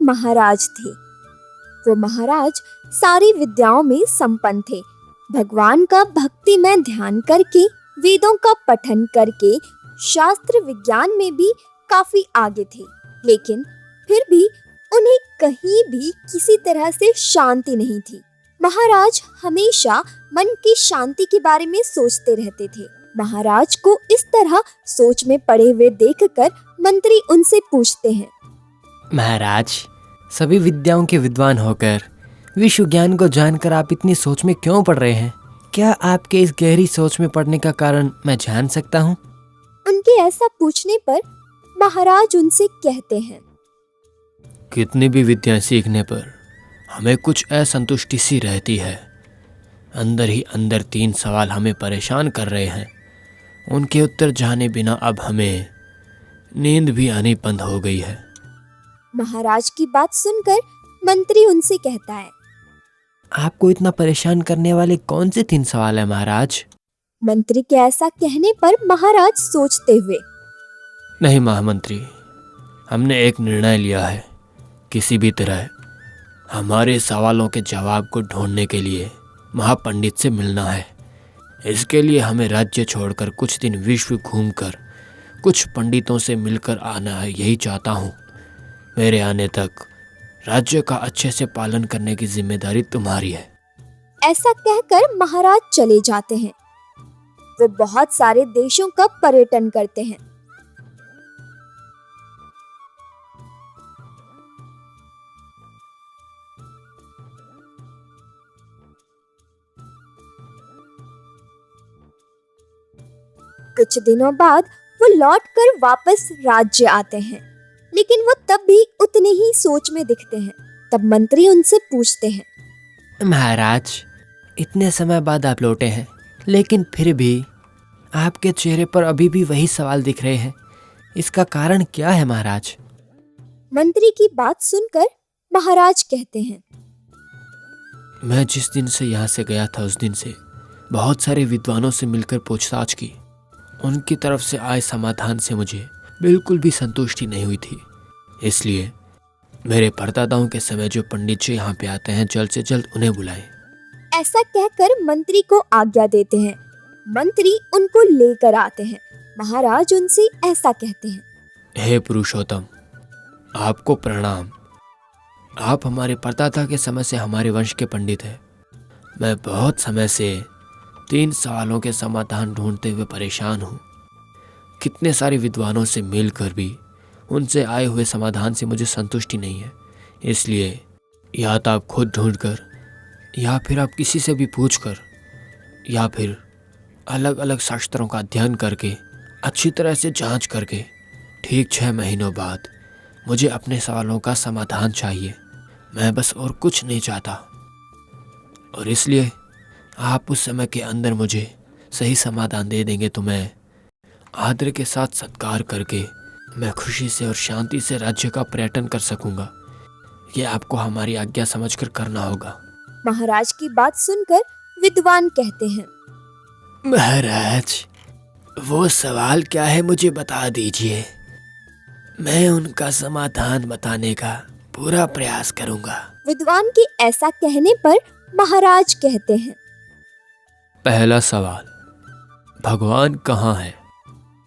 महाराज थे। वो महाराज सारी विद्याओं में संपन्न थे। भगवान का भक्तिमय ध्यान करके, वेदों का पठन करके, शास्त्र विज्ञान में भी काफी आगे थे। लेकिन फिर भी उन्हें कहीं भी किसी तरह से शांति नहीं थी। महाराज हमेशा मन की शांति के बारे में सोचते रहते थे। महाराज को इस तरह सोच में पड़े हुए देखकर मंत्री उनसे पूछते हैं, महाराज, सभी विद्याओं के विद्वान होकर, विश्व ज्ञान को जानकर आप इतनी सोच में क्यों पड़ रहे हैं? क्या आपके इस गहरी सोच में पड़ने का कारण मैं जान सकता हूँ? उनके ऐसा पूछने पर महाराज उनसे कहते हैं, कितनी भी विद्या सीखने पर हमें कुछ असंतुष्टि सी रहती है। अंदर ही अंदर 3 सवाल हमें परेशान कर रहे हैं। उनके उत्तर जाने बिना अब हमें नींद भी आनी बंद हो गई है। महाराज की बात सुनकर मंत्री उनसे कहता है, आपको इतना परेशान करने वाले कौन से 3 सवाल है महाराज? मंत्री के ऐसा कहने पर महाराज सोचते हुए, नहीं महामंत्री, हमने एक निर्णय लिया है। किसी भी तरह हमारे सवालों के जवाब को ढूंढने के लिए महापंडित से मिलना है। इसके लिए हमें राज्य छोड़कर कुछ दिन विश्व घूमकर कुछ पंडितों से मिलकर आना है। यही चाहता हूँ। मेरे आने तक राज्य का अच्छे से पालन करने की जिम्मेदारी तुम्हारी है। ऐसा कहकर महाराज चले जाते हैं। वो बहुत सारे देशों का पर्यटन करते हैं। कुछ दिनों बाद वो लौटकर वापस राज्य आते हैं, लेकिन वो तब भी उतने ही सोच में दिखते हैं। तब मंत्री उनसे पूछते हैं, महाराज, इतने समय बाद आप लौटे हैं, लेकिन फिर भी आपके चेहरे पर अभी भी वही सवाल दिख रहे हैं। इसका कारण क्या है महाराज? मंत्री की बात सुनकर महाराज कहते हैं, मैं जिस दिन से यहाँ से गया था उस दिन से बहुत सारे विद्वानों से मिलकर पूछताछ की। उनकी तरफ से आए समाधान से मुझे बिल्कुल भी संतुष्टि नहीं हुई थी। इसलिए मेरे परदादाओं के समय जो पंडित जी यहाँ पे आते हैं, जल्द से जल्द उन्हें बुलाएं। ऐसा कहकर मंत्री को आज्ञा देते हैं। मंत्री उनको लेकर आते हैं। महाराज उनसे ऐसा कहते हैं, हे पुरुषोत्तम, आपको प्रणाम। आप हमारे परदादा के समय से हमारे वंश के पंडित हैं। मैं बहुत समय से 3 सवालों के समाधान ढूंढते हुए परेशान हूँ। कितने सारे विद्वानों से मिलकर भी उनसे आए हुए समाधान से मुझे संतुष्टि नहीं है। इसलिए या तो आप खुद ढूंढकर, या फिर आप किसी से भी पूछकर, या फिर अलग अलग शास्त्रों का अध्ययन करके, अच्छी तरह से जांच करके ठीक 6 महीनों बाद मुझे अपने सवालों का समाधान चाहिए। मैं बस और कुछ नहीं चाहता। और इसलिए आप उस समय के अंदर मुझे सही समाधान दे देंगे तो मैं आदर के साथ सत्कार करके मैं खुशी से और शांति से राज्य का पर्यटन कर सकूंगा। ये आपको हमारी आज्ञा समझकर करना होगा। महाराज की बात सुनकर विद्वान कहते हैं, महाराज, वो सवाल क्या है मुझे बता दीजिए। मैं उनका समाधान बताने का पूरा प्रयास करूंगा। विद्वान के ऐसा कहने पर महाराज कहते हैं, पहला सवाल, भगवान कहाँ है?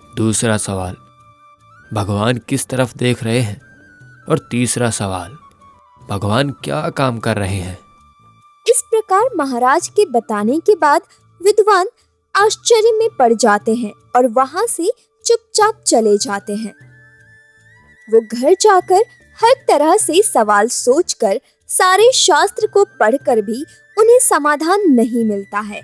दूसरा सवाल, भगवान किस तरफ देख रहे हैं? और तीसरा सवाल, भगवान क्या काम कर रहे हैं? इस प्रकार महाराज के बताने के बाद विद्वान आश्चर्य में पड़ जाते हैं और वहां से चुपचाप चले जाते हैं। वो घर जाकर हर तरह से सवाल सोचकर, सारे शास्त्र को पढ़कर भी उन्हें समाधान नहीं मिलता है।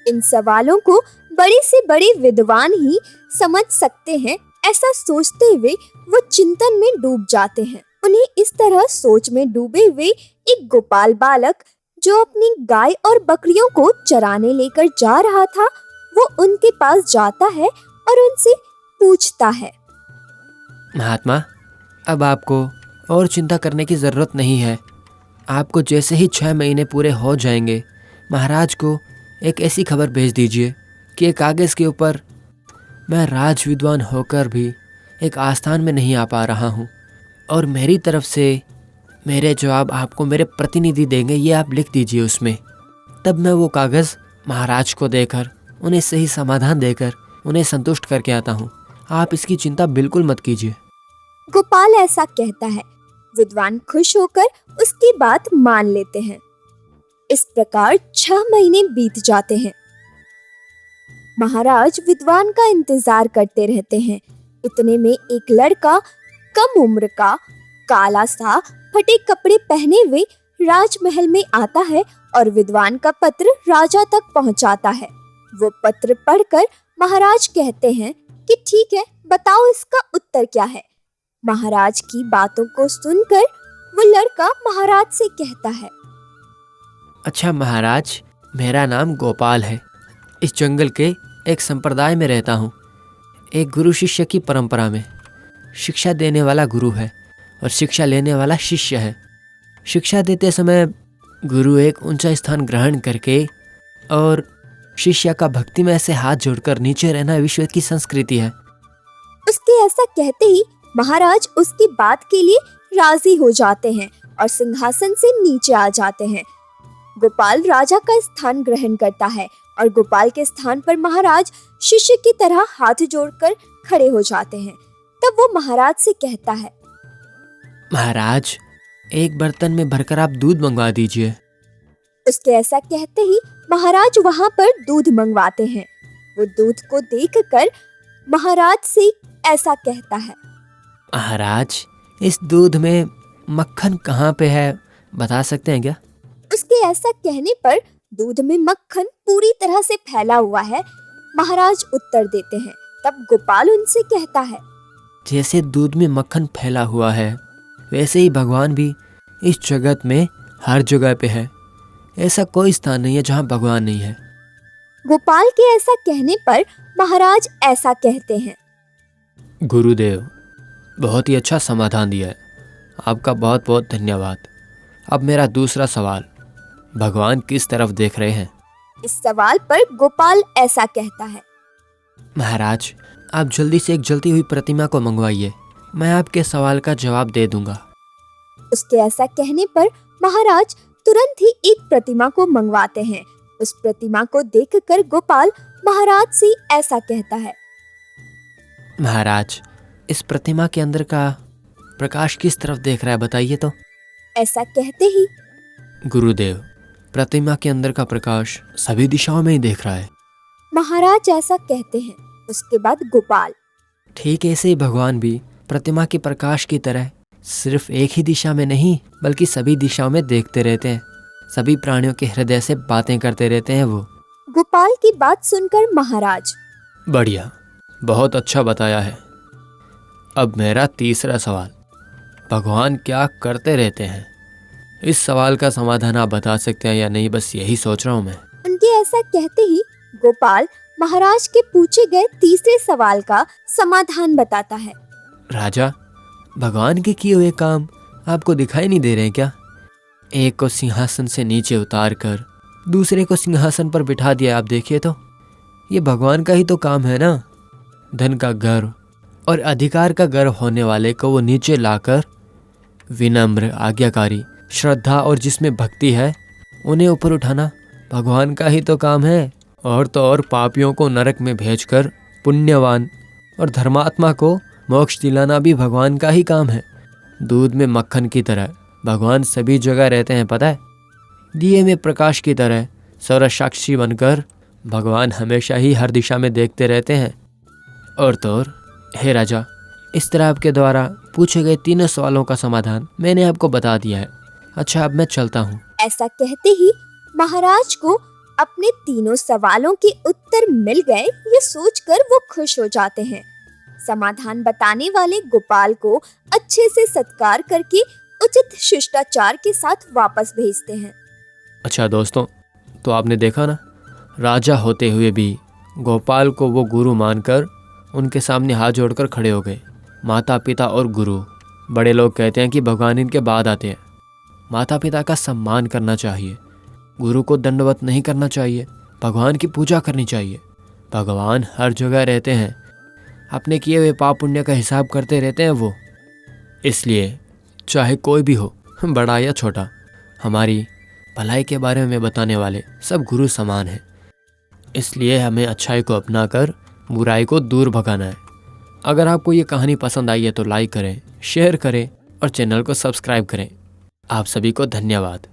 इन सवालों को बड़े से बड़े विद्वान ही समझ सकते हैं, ऐसा सोचते हुए वो चिंतन में डूब जाते हैं। उन्हें इस तरह सोच में डूबे हुए एक गोपाल बालक जो अपनी गाय और बकरियों को चराने लेकर जा रहा था, वो उनके पास जाता है और उनसे पूछता है, महात्मा, अब आपको और चिंता करने की ज़रूरत नहीं है। आपको जैसे ही 6 महीने पूरे हो जाएंगे, महाराज को एक ऐसी खबर भेज दीजिए कि एक कागज़ के ऊपर मैं राज विद्वान होकर भी एक आस्थान में नहीं आ पा रहा हूँ और मेरी तरफ से मेरे जवाब आपको मेरे प्रतिनिधि देंगे, ये आप लिख दीजिए उसमें। तब मैं वो कागज़ महाराज को देकर उन्हें सही समाधान देकर उन्हें संतुष्ट करके आता हूँ। आप इसकी चिंता बिल्कुल मत कीजिए। गोपाल ऐसा कहता है। विद्वान खुश होकर उसकी बात मान लेते हैं। इस प्रकार 6 महीने बीत जाते हैं। महाराज विद्वान का इंतजार करते रहते हैं। इतने में एक लड़का कम उम्र का, काला सा, फटे कपड़े पहने हुए राजमहल में आता है और विद्वान का पत्र राजा तक पहुंचाता है। वो पत्र पढ़कर महाराज कहते हैं कि ठीक है, बताओ इसका उत्तर क्या है। महाराज की बातों को सुनकर वो लड़का महाराज से कहता है, अच्छा महाराज, मेरा नाम गोपाल है। इस जंगल के एक संप्रदाय में रहता हूँ। एक गुरु शिष्य की परंपरा में शिक्षा देने वाला गुरु है और शिक्षा लेने वाला शिष्य है। शिक्षा देते समय गुरु एक ऊंचा स्थान ग्रहण करके और शिष्य का भक्ति में ऐसे हाथ जोड़कर नीचे रहना विश्व की संस्कृति है। उसके ऐसा कहते ही महाराज उसकी बात के लिए राजी हो जाते हैं और सिंहासन से नीचे आ जाते हैं। गोपाल राजा का स्थान ग्रहण करता है और गोपाल के स्थान पर महाराज शिष्य की तरह हाथ जोड़कर खड़े हो जाते हैं। तब वो महाराज से कहता है, महाराज, एक बर्तन में भरकर आप दूध मंगवा दीजिए। उसके ऐसा कहते ही महाराज वहां पर दूध मंगवाते हैं। वो दूध को देखकर महाराज से ऐसा कहता है, महाराज, इस दूध में मक्खन कहाँ पे है, बता सकते हैं क्या? उसके ऐसा कहने पर दूध में मक्खन पूरी तरह से फैला हुआ है, महाराज उत्तर देते हैं। तब गोपाल उनसे कहता है, जैसे दूध में मक्खन फैला हुआ है वैसे ही भगवान भी इस जगत में हर जगह पे है। ऐसा कोई स्थान नहीं है जहाँ भगवान नहीं है। गोपाल के ऐसा कहने पर महाराज ऐसा कहते हैं, गुरुदेव, बहुत ही अच्छा समाधान दिया है, आपका बहुत बहुत धन्यवाद। अब मेरा दूसरा सवाल, भगवान किस तरफ देख रहे हैं? इस सवाल पर गोपाल ऐसा कहता है, महाराज, आप जल्दी से एक जलती हुई प्रतिमा को मंगवाइए, मैं आपके सवाल का जवाब दे दूंगा। उसके ऐसा कहने पर महाराज तुरंत ही एक प्रतिमा को मंगवाते हैं। उस प्रतिमा को देखकर गोपाल महाराज से ऐसा कहता है, महाराज, इस प्रतिमा के अंदर का प्रकाश किस तरफ देख रहा है, बताइए तो। ऐसा कहते ही गुरुदेव, प्रतिमा के अंदर का प्रकाश सभी दिशाओं में ही देख रहा है। महाराज ऐसा कहते हैं। उसके बाद गोपाल, ठीक ऐसे ही भगवान भी प्रतिमा के प्रकाश की तरह सिर्फ एक ही दिशा में नहीं बल्कि सभी दिशाओं में देखते रहते हैं। सभी प्राणियों के हृदय से बातें करते रहते हैं वो। गोपाल की बात सुनकर महाराज, बढ़िया, बहुत अच्छा बताया है। अब मेरा तीसरा सवाल, भगवान क्या करते रहते हैं? इस सवाल का समाधान आप बता सकते हैं या नहीं, बस यही सोच रहा हूँ मैं। उनके ऐसा कहते ही गोपाल महाराज के पूछे गए तीसरे सवाल का समाधान बताता है। राजा, भगवान के किए हुए काम आपको दिखाई नहीं दे रहे हैं क्या? एक को सिंहासन से नीचे उतार कर दूसरे को सिंहासन पर बिठा दिया, आप देखिए तो। ये भगवान का ही तो काम है ना। धन का गर्व और अधिकार का गर्व होने वाले को वो नीचे लाकर विनम्र, आज्ञाकारी, श्रद्धा और जिसमें भक्ति है उन्हें ऊपर उठाना भगवान का ही तो काम है। और तो और पापियों को नरक में भेजकर पुण्यवान और धर्मात्मा को मोक्ष दिलाना भी भगवान का ही काम है। दूध में मक्खन की तरह भगवान सभी जगह रहते हैं, पता है। दिए में प्रकाश की तरह सर्वसाक्षी बनकर भगवान हमेशा ही हर दिशा में देखते रहते हैं। और तो और हे राजा, इस तरह आपके द्वारा पूछे गए तीनों सवालों का समाधान मैंने आपको बता दिया है। अच्छा, अब मैं चलता हूँ। ऐसा कहते ही महाराज को अपने तीनों सवालों के उत्तर मिल गए, ये सोचकर वो खुश हो जाते हैं। समाधान बताने वाले गोपाल को अच्छे से सत्कार करके उचित शिष्टाचार के साथ वापस भेजते हैं। अच्छा दोस्तों, तो आपने देखा ना, राजा होते हुए भी गोपाल को वो गुरु मानकर उनके सामने हाथ जोड़कर खड़े हो गए। माता पिता और गुरु, बड़े लोग कहते हैं कि भगवान इनके बाद आते हैं। माता पिता का सम्मान करना चाहिए, गुरु को दंडवत नहीं करना चाहिए, भगवान की पूजा करनी चाहिए। भगवान हर जगह रहते हैं, अपने किए हुए पाप पुण्य का हिसाब करते रहते हैं वो। इसलिए चाहे कोई भी हो, बड़ा या छोटा, हमारी भलाई के बारे में बताने वाले सब गुरु समान हैं। इसलिए हमें अच्छाई को अपनाकर बुराई को दूर भगाना है। अगर आपको ये कहानी पसंद आई है तो लाइक करें, शेयर करें और चैनल को सब्सक्राइब करें। आप सभी को धन्यवाद।